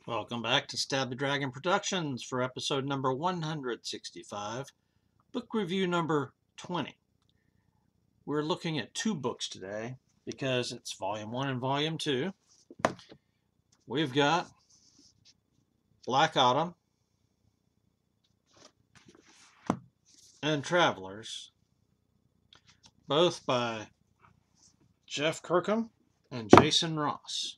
Welcome back to Stab the Dragon Productions for episode number 165, book review number 20. We're looking at two books today because it's volume 1 and volume 2. We've got Black Autumn and Travelers, both by Jeff Kirkham and Jason Ross.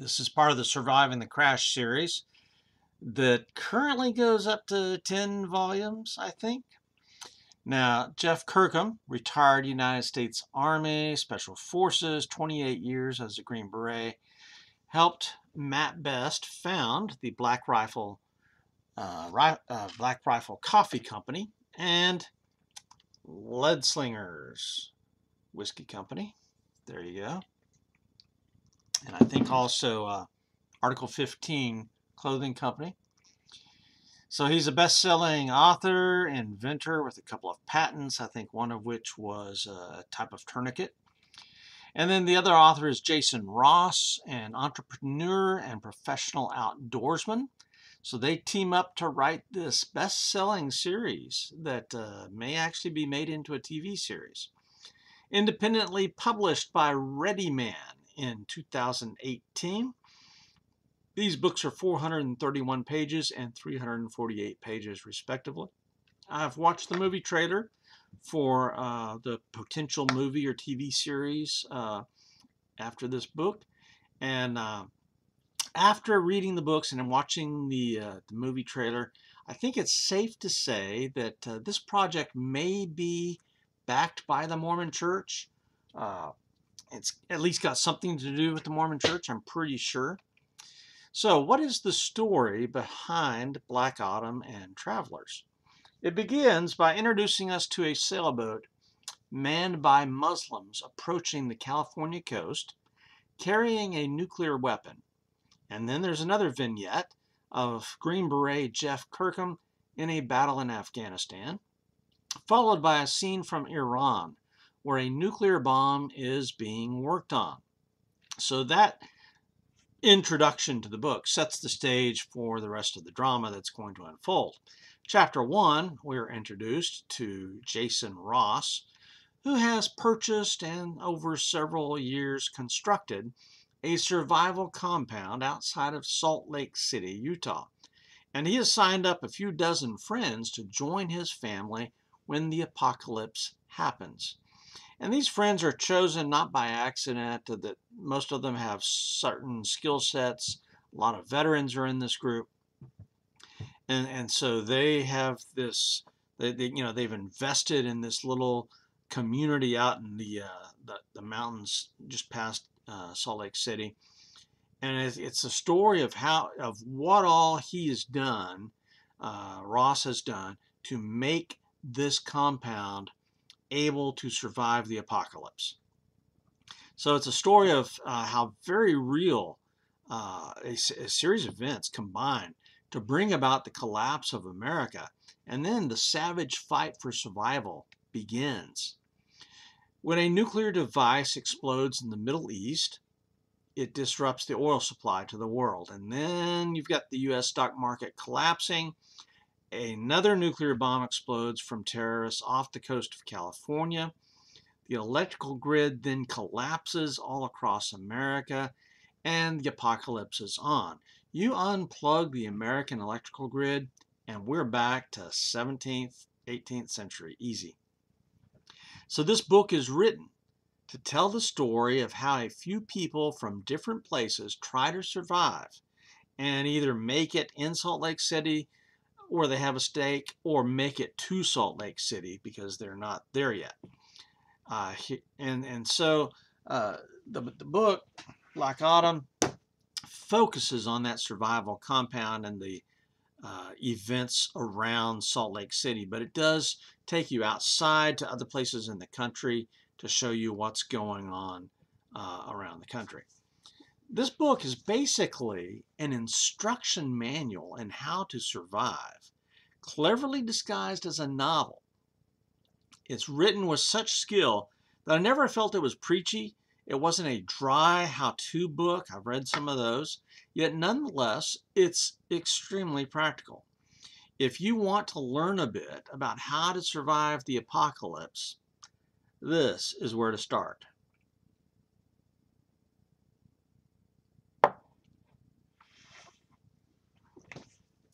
This is part of the Surviving the Crash series that currently goes up to 10 volumes, I think. Now, Jeff Kirkham, retired United States Army, Special Forces, 28 years as a Green Beret, helped Matt Best found the Black Rifle Coffee Company and Lead Slingers Whiskey Company. There you go. And I think also Article 15 Clothing Company. So he's a best-selling author, inventor with a couple of patents, I think one of which was a type of tourniquet. And then the other author is Jason Ross, an entrepreneur and professional outdoorsman. So they team up to write this best-selling series that may actually be made into a TV series. Independently published by Ready Man in 2018. These books are 431 pages and 348 pages, respectively. I've watched the movie trailer for the potential movie or TV series after this book. And after reading the books and watching the movie trailer, I think it's safe to say that this project may be backed by the Mormon Church. It's at least got something to do with the Mormon Church, I'm pretty sure. So what is the story behind Black Autumn and Travelers? It begins by introducing us to a sailboat manned by Muslims approaching the California coast, carrying a nuclear weapon. And then there's another vignette of Green Beret Jeff Kirkham in a battle in Afghanistan, followed by a scene from Iran, where a nuclear bomb is being worked on. So that introduction to the book sets the stage for the rest of the drama that's going to unfold. Chapter 1, we're introduced to Jason Ross, who has purchased and over several years constructed a survival compound outside of Salt Lake City, Utah. And he has signed up a few dozen friends to join his family when the apocalypse happens. And these friends are chosen not by accident, that most of them have certain skill sets. A lot of veterans are in this group. And so they have this, they've invested in this little community out in the mountains just past Salt Lake City. And it's a story of what all he has done, Ross has done, to make this compound able to survive the apocalypse. So it's a story of how very real a series of events combine to bring about the collapse of America, and then the savage fight for survival begins. When a nuclear device explodes in the Middle East, it disrupts the oil supply to the world, and then you've got the U.S. stock market collapsing. Another nuclear bomb explodes from terrorists off the coast of California. The electrical grid then collapses all across America, and the apocalypse is on. You unplug the American electrical grid, and we're back to 17th, 18th century, easy. So this book is written to tell the story of how a few people from different places try to survive and either make it in Salt Lake City, where they have a stake, or make it to Salt Lake City because they're not there yet. So the book, Black Autumn, focuses on that survival compound and the events around Salt Lake City, but it does take you outside to other places in the country to show you what's going on around the country. This book is basically an instruction manual in how to survive, cleverly disguised as a novel. It's written with such skill that I never felt it was preachy. It wasn't a dry how-to book. I've read some of those. Yet nonetheless, it's extremely practical. If you want to learn a bit about how to survive the apocalypse, this is where to start.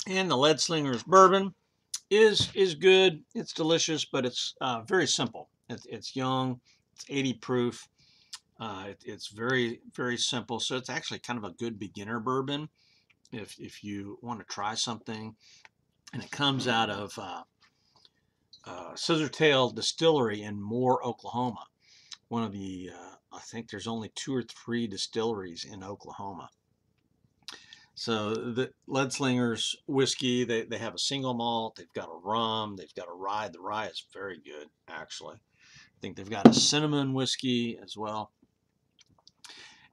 And the Lead Slingers bourbon is good. It's delicious, but it's very simple. It's young. It's 80 proof. It's very, very simple. So it's actually kind of a good beginner bourbon if you want to try something. And it comes out of Scissortail Distillery in Moore, Oklahoma. One of the, I think there's only 2 or 3 distilleries in Oklahoma. So the Lead Slingers whiskey, they have a single malt, they've got a rum, they've got a rye. The rye is very good, actually. I think they've got a cinnamon whiskey as well.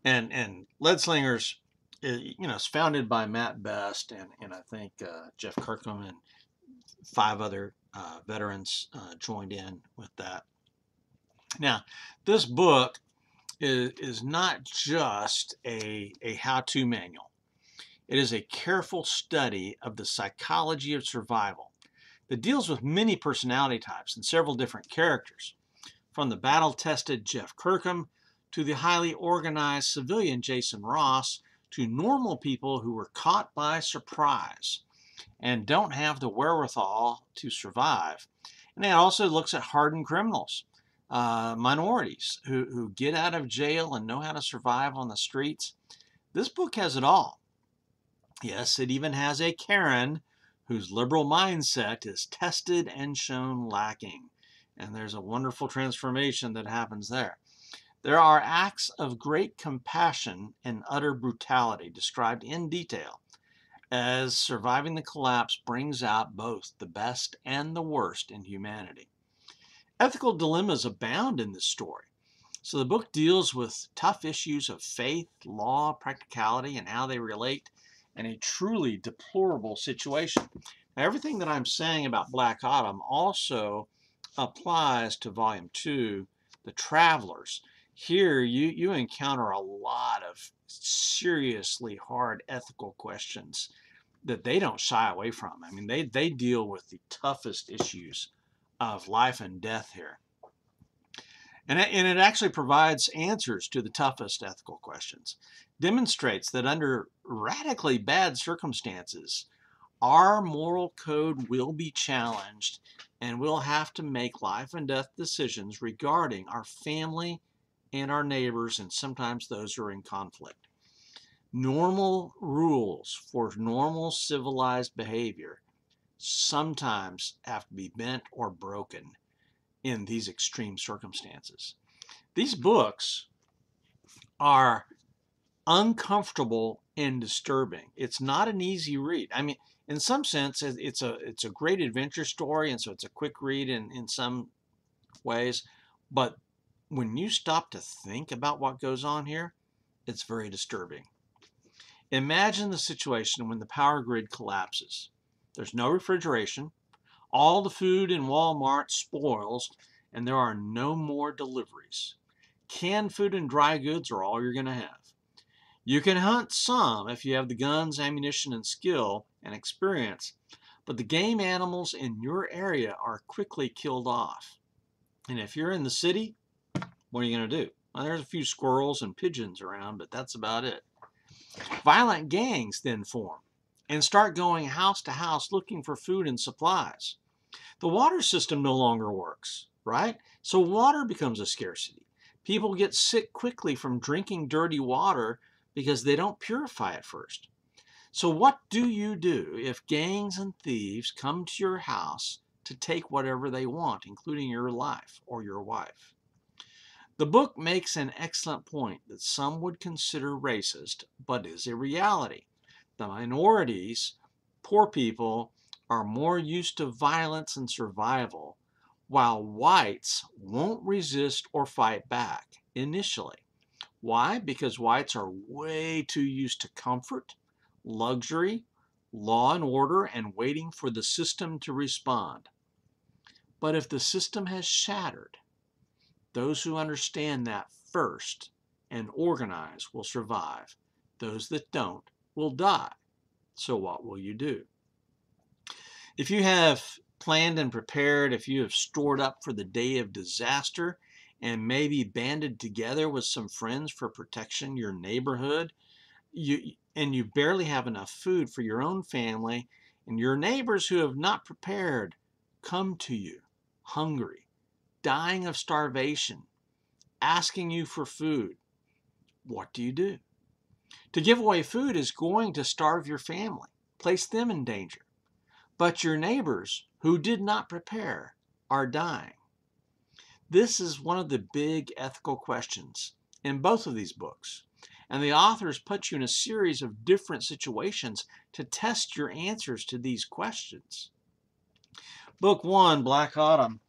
And Lead Slingers, it's founded by Matt Best and I think Jeff Kirkham and 5 other veterans joined in with that. Now, this book is not just a how-to manual. It is a careful study of the psychology of survival that deals with many personality types and several different characters, from the battle-tested Jeff Kirkham to the highly organized civilian Jason Ross to normal people who were caught by surprise and don't have the wherewithal to survive. And it also looks at hardened criminals, minorities who get out of jail and know how to survive on the streets. This book has it all. Yes, it even has a Karen whose liberal mindset is tested and shown lacking. And there's a wonderful transformation that happens there. There are acts of great compassion and utter brutality described in detail, as surviving the collapse brings out both the best and the worst in humanity. Ethical dilemmas abound in this story. So the book deals with tough issues of faith, law, practicality, and how they relate in a truly deplorable situation. Now, everything that I'm saying about Black Autumn also applies to Volume 2, The Travelers. Here, you encounter a lot of seriously hard ethical questions that they don't shy away from. I mean, they deal with the toughest issues of life and death here. And it actually provides answers to the toughest ethical questions. Demonstrates that under radically bad circumstances, our moral code will be challenged and we'll have to make life and death decisions regarding our family and our neighbors, and sometimes those are in conflict. Normal rules for normal civilized behavior sometimes have to be bent or broken in these extreme circumstances. These books are uncomfortable and disturbing. It's not an easy read. I mean, in some sense, it's a great adventure story, and so it's a quick read in some ways. But when you stop to think about what goes on here, it's very disturbing. Imagine the situation when the power grid collapses. There's no refrigeration. All the food in Walmart spoils, and there are no more deliveries. Canned food and dry goods are all you're going to have. You can hunt some if you have the guns, ammunition, and skill and experience, but the game animals in your area are quickly killed off. And if you're in the city, what are you going to do? Well, there's a few squirrels and pigeons around, but that's about it. Violent gangs then form and start going house to house looking for food and supplies. The water system no longer works, right? So water becomes a scarcity. People get sick quickly from drinking dirty water because they don't purify it first. So what do you do if gangs and thieves come to your house to take whatever they want, including your life or your wife? The book makes an excellent point that some would consider racist, but is a reality. The minorities, poor people, are more used to violence and survival, while whites won't resist or fight back initially. Why? Because whites are way too used to comfort, luxury, law and order, and waiting for the system to respond. But if the system has shattered, those who understand that first and organize will survive. Those that don't will die. So what will you do? If you have planned and prepared, if you have stored up for the day of disaster and maybe banded together with some friends for protection, your neighborhood, and you barely have enough food for your own family, and your neighbors who have not prepared come to you hungry, dying of starvation, asking you for food, what do you do? To give away food is going to starve your family, place them in danger. But your neighbors who did not prepare are dying. This is one of the big ethical questions in both of these books. And the authors put you in a series of different situations to test your answers to these questions. Book 1, Black Autumn,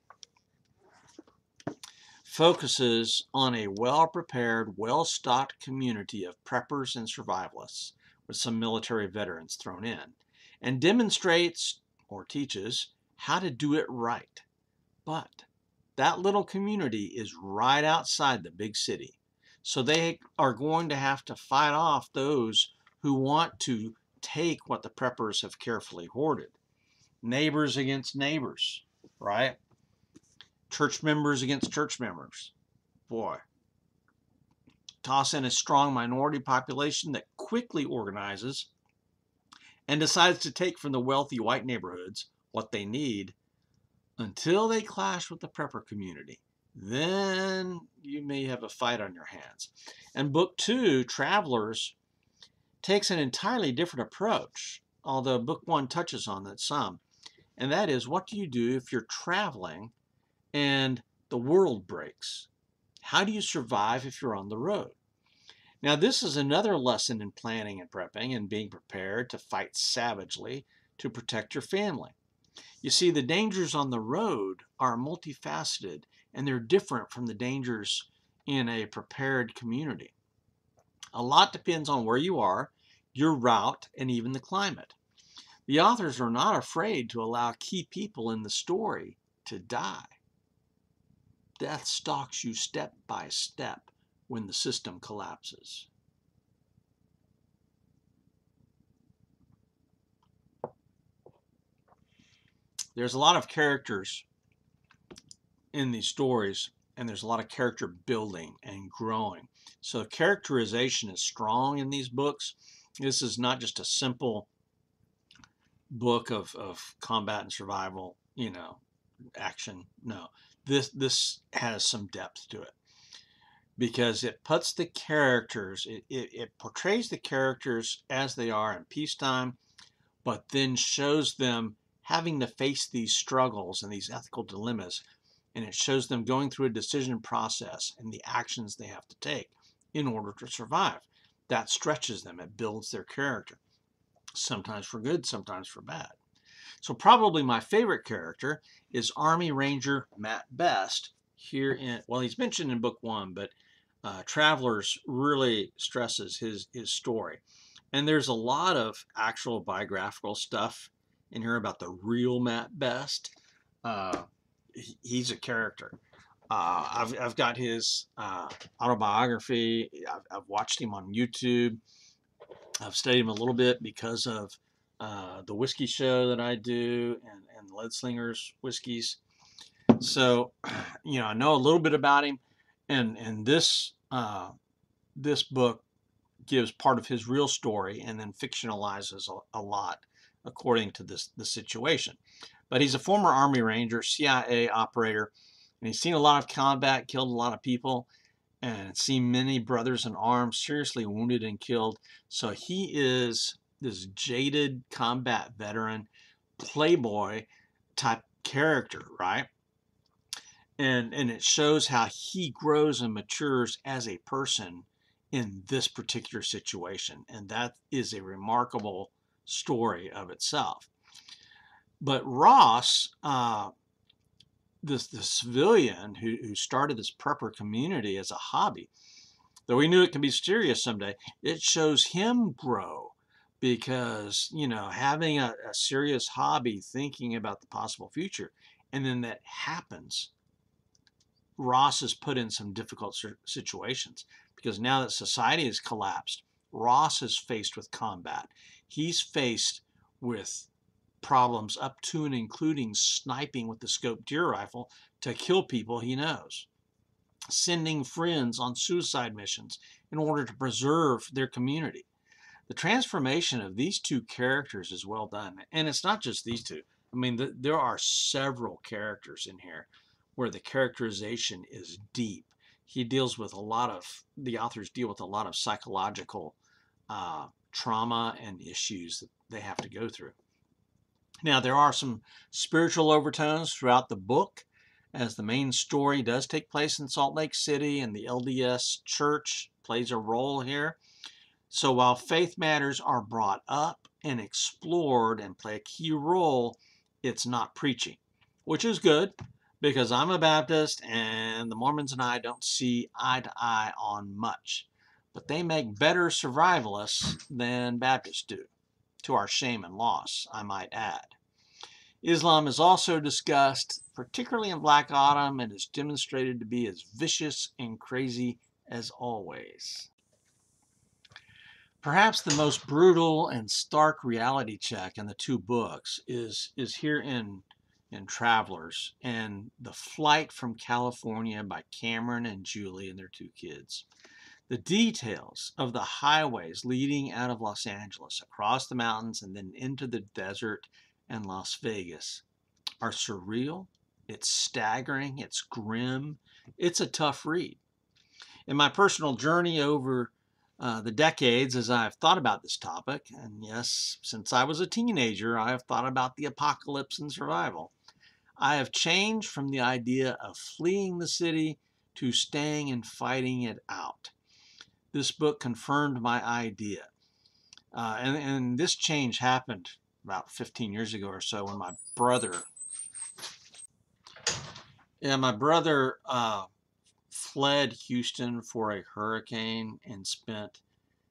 focuses on a well-prepared, well-stocked community of preppers and survivalists with some military veterans thrown in, and demonstrates or teaches how to do it right. But that little community is right outside the big city, so they are going to have to fight off those who want to take what the preppers have carefully hoarded. Neighbors against neighbors, right? Church members against church members. Boy. Toss in a strong minority population that quickly organizes and decides to take from the wealthy white neighborhoods what they need until they clash with the prepper community. Then you may have a fight on your hands. And book 2, Travelers, takes an entirely different approach, although book 1 touches on that some. And that is, what do you do if you're traveling and the world breaks? How do you survive if you're on the road? Now, this is another lesson in planning and prepping and being prepared to fight savagely to protect your family. You see, the dangers on the road are multifaceted, and they're different from the dangers in a prepared community. A lot depends on where you are, your route, and even the climate. The authors are not afraid to allow key people in the story to die. Death stalks you step by step when the system collapses. There's a lot of characters in these stories, and there's a lot of character building and growing. So characterization is strong in these books. This is not just a simple book of combat and survival, action. No, this has some depth to it, because it puts the characters, it portrays the characters as they are in peacetime, but then shows them having to face these struggles and these ethical dilemmas, and it shows them going through a decision process and the actions they have to take in order to survive. That stretches them, it builds their character, sometimes for good, sometimes for bad. So probably my favorite character is Army Ranger Matt Best here in, well, he's mentioned in book 1, but Travelers really stresses his story. And there's a lot of actual biographical stuff in here about the real Matt Best. He's a character. I've got his autobiography. I've watched him on YouTube. I've studied him a little bit because of the whiskey show that I do and Lead Slingers whiskeys. So, I know a little bit about him, and this book gives part of his real story and then fictionalizes a lot according to the situation. But he's a former Army Ranger, CIA operator, and he's seen a lot of combat, killed a lot of people, and seen many brothers in arms seriously wounded and killed. So he is this jaded combat veteran, playboy type character, right? And it shows how he grows and matures as a person in this particular situation. And that is a remarkable story of itself. But Ross, the civilian who started this prepper community as a hobby, though he knew it can be serious someday, it shows him grow, because, having a serious hobby, thinking about the possible future, and then that happens, Ross is put in some difficult situations because now that society has collapsed, Ross is faced with combat. He's faced with problems up to and including sniping with the scope deer rifle to kill people he knows, sending friends on suicide missions in order to preserve their community. The transformation of these two characters is well done. And it's not just these two. I mean, there are several characters in here where the characterization is deep. He deals with the authors deal with a lot of psychological trauma and issues that they have to go through. Now, there are some spiritual overtones throughout the book, as the main story does take place in Salt Lake City, and the LDS Church plays a role here. So while faith matters are brought up and explored and play a key role, it's not preaching, which is good because I'm a Baptist and the Mormons and I don't see eye to eye on much. But they make better survivalists than Baptists do, to our shame and loss, I might add. Islam is also discussed, particularly in Black Autumn, and is demonstrated to be as vicious and crazy as always. Perhaps the most brutal and stark reality check in the two books is here in Travelers and the flight from California by Cameron and Julie and their two kids. The details of the highways leading out of Los Angeles, across the mountains, and then into the desert and Las Vegas are surreal. It's staggering. It's grim. It's a tough read. In my personal journey over the decades as I've thought about this topic, and yes, since I was a teenager, I have thought about the apocalypse and survival. I have changed from the idea of fleeing the city to staying and fighting it out. This book confirmed my idea. And this change happened about 15 years ago or so when my brother fled Houston for a hurricane and spent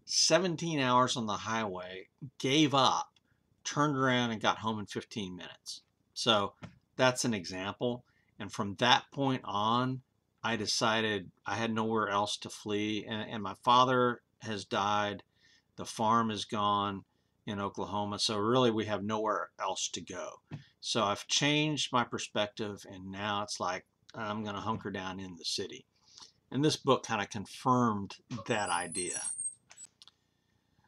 17 hours on the highway, gave up, turned around, and got home in 15 minutes. So that's an example. And from that point on, I decided I had nowhere else to flee. And my father has died. The farm is gone in Oklahoma. So really, we have nowhere else to go. So I've changed my perspective, and now it's like I'm going to hunker down in the city. And this book kind of confirmed that idea.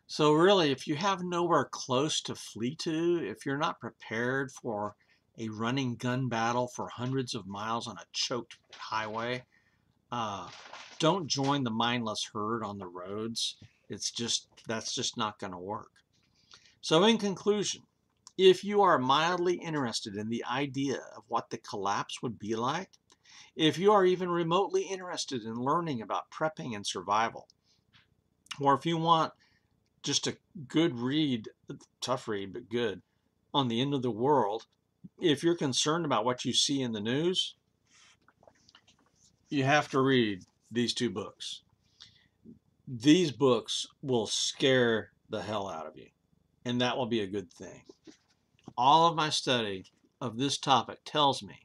So really, if you have nowhere close to flee to, if you're not prepared for a running gun battle for hundreds of miles on a choked highway, don't join the mindless herd on the roads. That's just not going to work. So in conclusion, if you are mildly interested in the idea of what the collapse would be like, if you are even remotely interested in learning about prepping and survival, or if you want just a good read, tough read, but good, on the end of the world, if you're concerned about what you see in the news, you have to read these two books. These books will scare the hell out of you, and that will be a good thing. All of my study of this topic tells me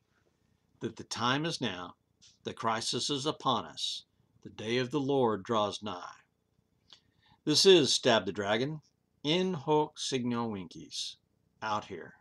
that the time is now, the crisis is upon us, the day of the Lord draws nigh. This is Stab the Dragon, in hoc signo vinces, out here.